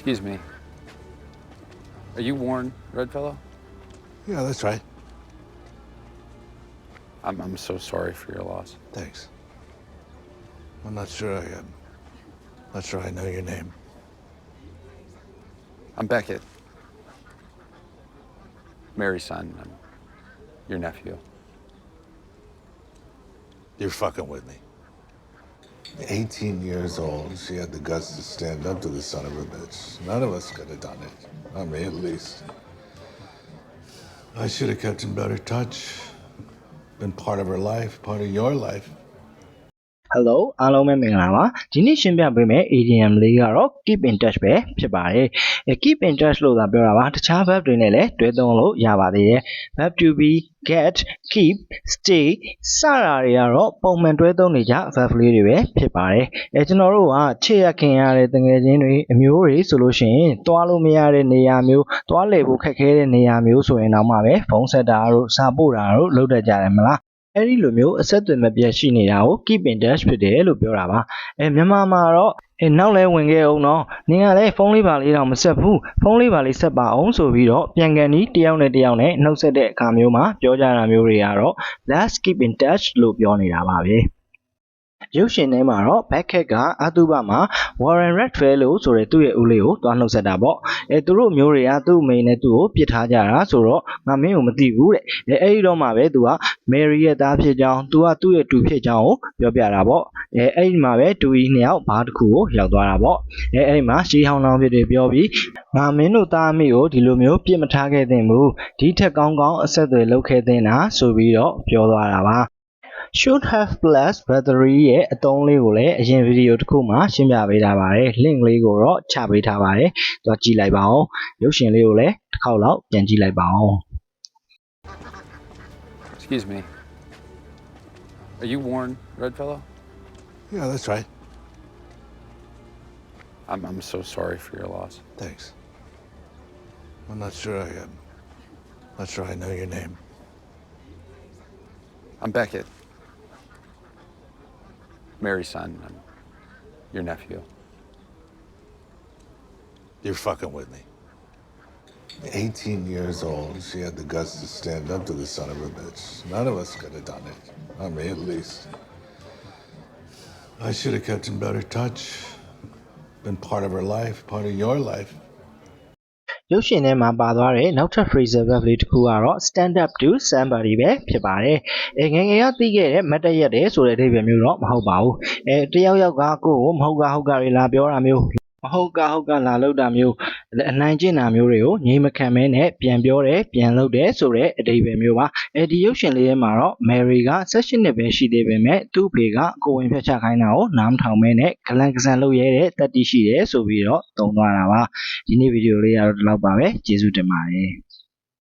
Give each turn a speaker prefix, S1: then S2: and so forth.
S1: Excuse me. Are you Warren Redfellow?
S2: Yeah, that's right.
S1: I'm so sorry for your loss.
S2: Thanks. I'm not sure I am. Not sure I know your name.
S1: I'm Beckett. Mary's son. I'm your nephew.
S2: You're fucking with me. 18 years old, she had the guts to stand up to the son of a bitch. None of us could have done it. Not me, at least. I should have kept in better touch. Been part of her life, part of your life.
S3: Hello အားလုံးပဲမင်္ဂလာပါဒီနေ့ရှင်းပြပေးမယ့် ADM လေးကတော့ keep in touch ပဲဖြစ်ပါတယ်keep in touch လို့သာပြောတာပါတခြား verb တွေနဲ့လည်းတွဲသုံးလို့ရပါသေးတယ် verb to be get keep stay စတာတွေကတော့ပုံမှန်တွဲသုံးနေကြ verb လေးတွေပဲဖြစ်ပါတယ်ကျွန်တော်တို့ကချစ်ရခင်ရတဲ့တငယ်ချင်းတွေအမျိုးတွေဆိုလို့ရှိရင်တွားလို့မရတဲ့နေရာမျိုးတွားလည်ဖို့ခက်ခဲတဲ့နေရာမျိုးဆိုရင်တော့မှပဲဖုန်းဆက်တာတို့စာပို့တာတို့လုပ်တတ်ကြတယ်မလားအဲ့ဒီလိုမျိုးအဆက်အသွယ်မပြတ်ရှိနေတာကို keep in touch ဖြစ်တယ်လို့ပြောတာပါမြန်မာမှာတော့နောက်လဲဝင်ခဲ့အောင်နော်နင်ကလည်းဖုန်းလေးပါလေးတော့မဆက်ဘူးဖုန်းလေးပါလေးဆက်ပါအောင်ဆိုပြီးတော့ပြန်ကန်ဒီတယောက်နဲ့တယောက်နဲ့နှုတ်ဆက်တဲ့အခါမျိုးမှာပြောကြတာမျိုးတွေကတော့ let's keep in touch လို့ပြောနေတာပါပဲရုပ်ရှင်ထဲမှာတော့ Beckett ကအတူပါမှာ Warren Redfellow ဆိုတဲ့သူ့ရဲ့ဦးလေးကိုတွားနှုတ်ဆက်တာပေါ့သူတို့မျိုးတွေကသူ့အမေနဲ့သူ့ကိုပြစ်ထားကြတာဆိုတော့ငါမင်းကိုမသိဘူးတဲ့အဲ့ဒီတော့မှပဲသူက Mary ရဲ့သားဖြစ်ကြောင်းသူကသူ့ရဲ့တူဖြစ်ကြောင်းကိုပြောပြတာပေါ့အဲ့ဒီမှာပဲတူကြီးနှစ်ယောက်ဘားတစ်ခုကိုရောက်သွားတာပေါ့အဲ့ဒီမှာရှီဟောင်းလောင်းဖြစ်တွေပြောပြီးငါမင်းတို့သားအမိကိုဒီလိုမျိုးပြစ်မထားခဲ့သင့်ဘူးဒီထက်ကောင်းကောင်းအဆက်အသွယ်လုပ်ခဲ့သင့်တာဆိုပြီးတော့ပြောသွားတာပါshould have plus battery ရဲ့အသုံးလေးကိုလည်းအရင်ဗီဒီယိုတစ်ခုမှာရှင်းပြပေးထားပါတယ် link လေးကိုတော့ချပေးထားပါတယ်သွားကြည့်လိုက်ပါဦးရုပ်ရှင်လေးကိုလည်းတစ်ခေါက်လောက်ပြန်ကြည့်လိုက်ပါဦး
S1: Excuse me. Are you Warren Redfellow?
S2: Yeah, that's right.
S1: I'm so sorry for your loss.
S2: Thanks. I'm not sure I am. Not sure I know your name.
S1: I'm Beckett. Mary's son. I'm your nephew.
S2: You're fucking with me. 18 years old, she had the guts to stand up to the son of a bitch. None of us could have done it. Not me, at least. I should have kept in better touch. Been part of her life, part of your life.
S3: ရုပ်ရှင်ထဲမှာပါသွားတဲ့နောက်ထပ် phrasal verb လေးတစ်ခုကတော့ stand up to somebody ပဲဖြစ်ပါတယ်ငယ်ငယ်ကသိခဲ့တဲ့မတ်တရက်တယ်ဆိုတဲ့အဓိပ္ပာယ်မျိုးတော့မဟုတ်ပါဘူးတယောက်ယောက်ကကိုယ်ကိုမဟုတ်ကဟုတ်ကတွေလာပြောတာမျိုးမဟုတ်ကဟုတ်ကလာလောက်တာမျိုးအနိုင်ကျင့်တာမျိုးတွေကိုငြိမ်မခံမဲနဲ့ပြန်ပြောတယ်ပြန်လုပ်တယ်ဆိုတဲ့အဓိပ္ပာယ်မျိုးပါဒီရုပ်ရှင်လေးထဲမှာတော့ Mary က16နှစ်ပဲရှိသေးပေမဲ့သူ့ဖေကကိုဝင်ဖျက်ချခိုင်းတာကိုနားမထောင်မဲနဲ့ဂလန်ကစံလုပ်ရဲတဲ့တတိရှိတယ်ဆိုပြီးတော့သုံးသွားတာပါဒီနေ့ဗီဒီယိုလေးကတော့ဒီလောက်ပါပဲကျေးဇူးတင်ပါတယ်